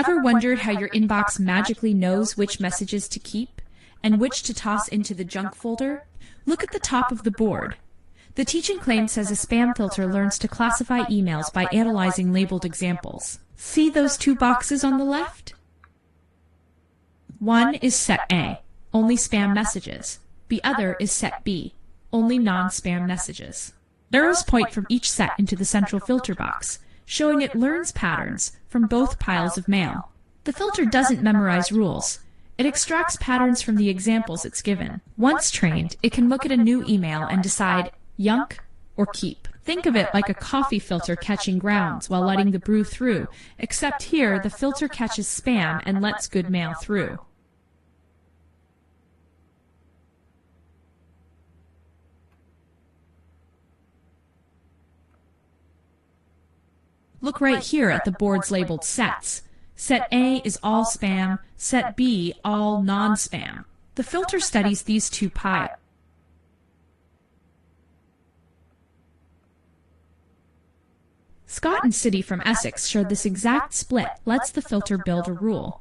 Ever wondered how your inbox magically knows which messages to keep and which to toss into the junk folder? Look at the top of the board. The teaching claim says a spam filter learns to classify emails by analyzing labeled examples. See those two boxes on the left? One is set A, only spam messages. The other is set B, only non-spam messages. Arrows point from each set into the central filter box, showing it learns patterns from both piles of mail. The filter doesn't memorize rules. It extracts patterns from the examples it's given. Once trained, it can look at a new email and decide yunk or keep. Think of it like a coffee filter catching grounds while letting the brew through, except here the filter catches spam and lets good mail through. Look right here at the boards labeled sets. Set A is all spam, set B all non-spam. The filter studies these two piles. Scott and City from Essex showed this exact split lets the filter build a rule.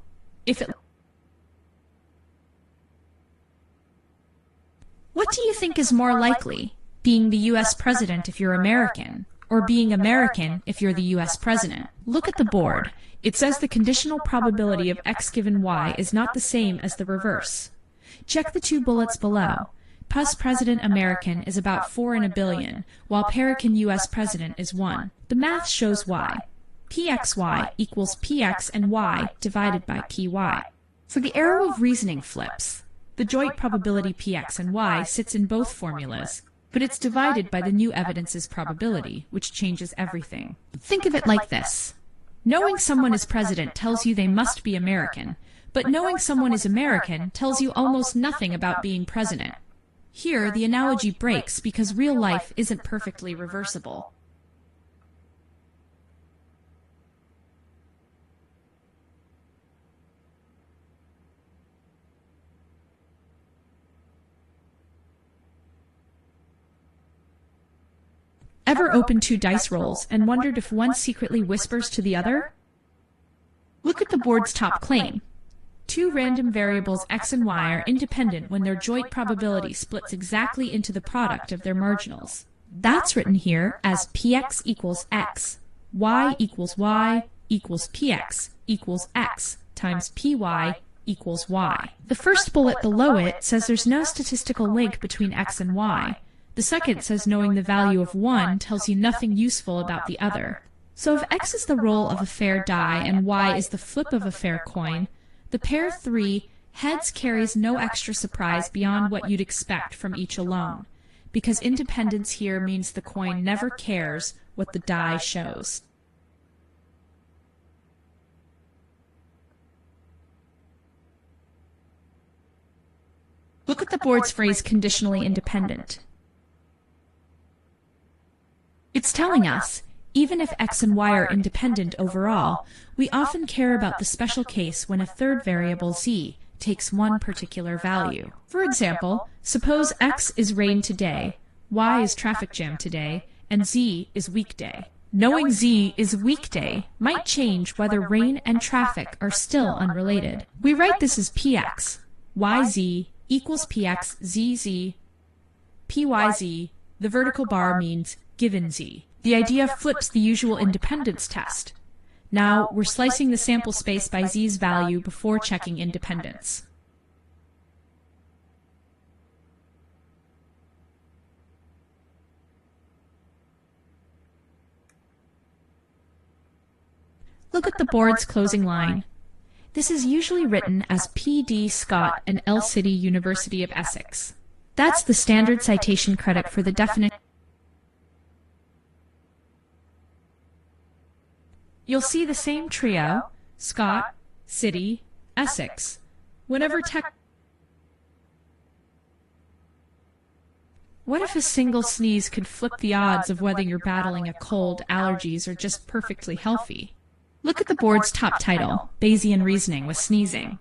What do you think is more likely, being the US president if you're American, or being American if you're the US president? Look at the board. It says the conditional probability of X given Y is not the same as the reverse. Check the two bullets below. Pus President American is about 4 in a billion, while Perican US President is 1. The math shows Y. PXY equals PX and Y divided by PY. So the arrow of reasoning flips. The joint probability PX and Y sits in both formulas, but it's divided by the new evidence's probability, which changes everything. Think of it like this. Knowing someone is president tells you they must be American, but knowing someone is American tells you almost nothing about being president. Here, the analogy breaks because real life isn't perfectly reversible. Ever opened two dice rolls and wondered if one secretly whispers to the other? Look at the board's top claim. Two random variables x and y are independent when their joint probability splits exactly into the product of their marginals. That's written here as px equals x, y equals y equals px equals x times py equals y. The first bullet below it says there's no statistical link between x and y. The second says knowing the value of one tells you nothing useful about the other. So if x is the roll of a fair die and y is the flip of a fair coin, the pair 3 heads carries no extra surprise beyond what you'd expect from each alone, because independence here means the coin never cares what the die shows. Look at the board's phrase conditionally independent. It's telling us, even if x and y are independent overall, we often care about the special case when a third variable z takes one particular value. For example, suppose x is rain today, y is traffic jam today, and z is weekday. Knowing z is weekday might change whether rain and traffic are still unrelated. We write this as px, yz equals px zz, pyz. The vertical bar means given z. The idea flips the usual independence test. Now we're slicing the sample space by z's value before checking independence. Look at the board's closing line. This is usually written as P.D. Scott and L. City University of Essex. That's the standard citation credit for the definition. You'll see the same trio, Scott, City, Essex, whenever What if a single sneeze could flip the odds of whether you're battling a cold, allergies, or just perfectly healthy? Look at the board's top title, Bayesian Reasoning with Sneezing.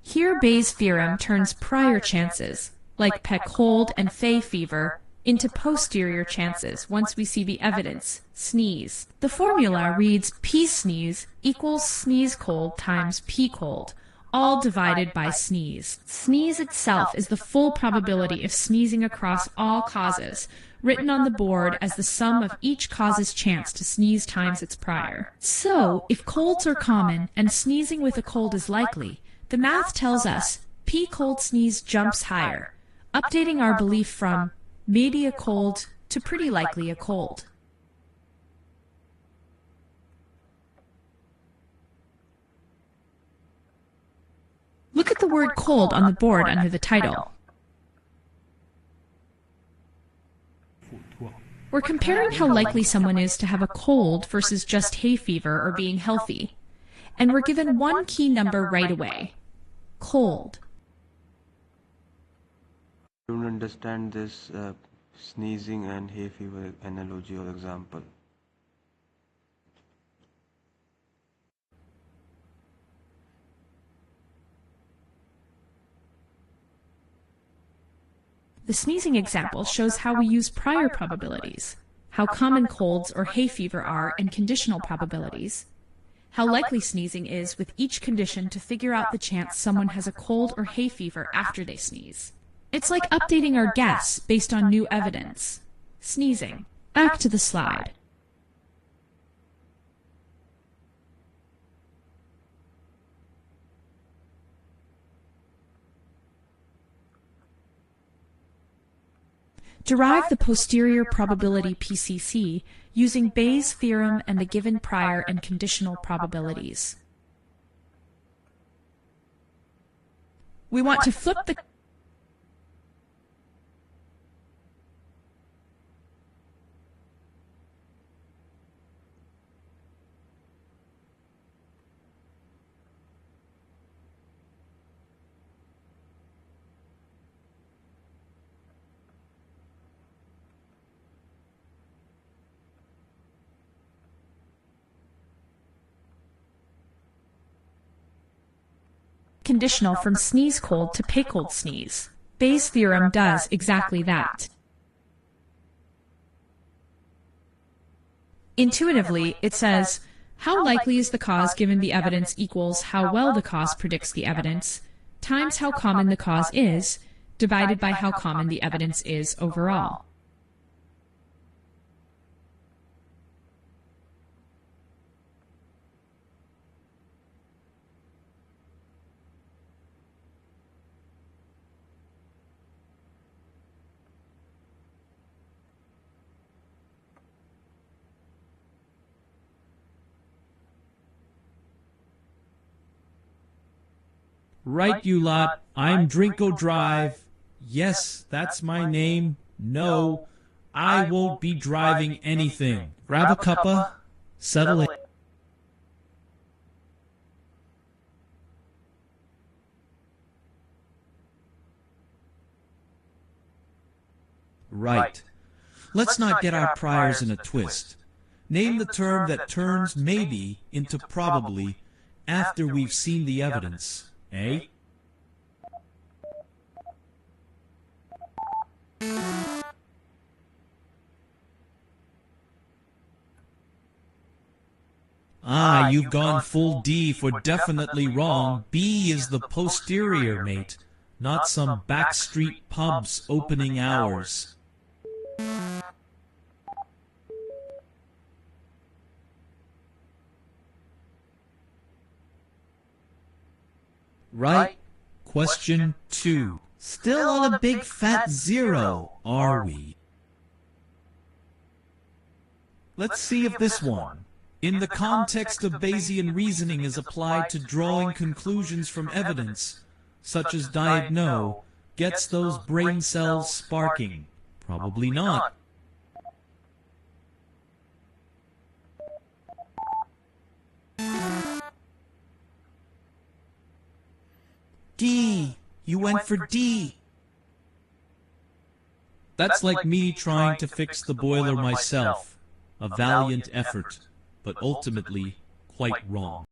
Here Bayes' theorem turns prior chances, like Peck cold and Fay fever, into posterior chances once we see the evidence, sneeze. The formula reads P sneeze equals sneeze cold times P cold, all divided by sneeze. Sneeze itself is the full probability of sneezing across all causes, written on the board as the sum of each cause's chance to sneeze times its prior. So, if colds are common and sneezing with a cold is likely, the math tells us P cold sneeze jumps higher, updating our belief from maybe a cold to pretty likely a cold. Look at the word cold on the board under the title. We're comparing how likely someone is to have a cold versus just hay fever or being healthy. And we're given one key number right away: cold. I don't understand this sneezing and hay fever analogy or example. The sneezing example shows how we use prior probabilities, how common colds or hay fever are and conditional probabilities, how likely sneezing is with each condition to figure out the chance someone has a cold or hay fever after they sneeze. It's like updating our guess based on new evidence. Sneezing. Back to the slide. Derive the posterior probability PCC using Bayes' theorem and the given prior and conditional probabilities. We want to flip the conditional from sneeze cold to pay cold sneeze. Bayes' theorem does exactly that. Intuitively, it says, how likely is the cause given the evidence equals how well the cause predicts the evidence, times how common the cause is, divided by how common the evidence is overall. Right, you lot, I'm Drinko Drive. Yes, that's my name. No, I won't be driving anything. Grab a cuppa, settle in. Right. Let's not get our priors in a twist. Name the term that turns maybe into probably after we've seen the evidence. Eh? Ah, you've gone full D for definitely wrong. B is the posterior, mate, not some backstreet pub's opening hours. Right? Question 2. Still on a big fat 0, are we? Let's see if this one, in the context of Bayesian reasoning, is applied to drawing conclusions from evidence, such as diagnose, gets those brain cells sparking. Probably not. D. You went for D. That's like me trying to fix the boiler myself. A valiant effort, but ultimately quite wrong.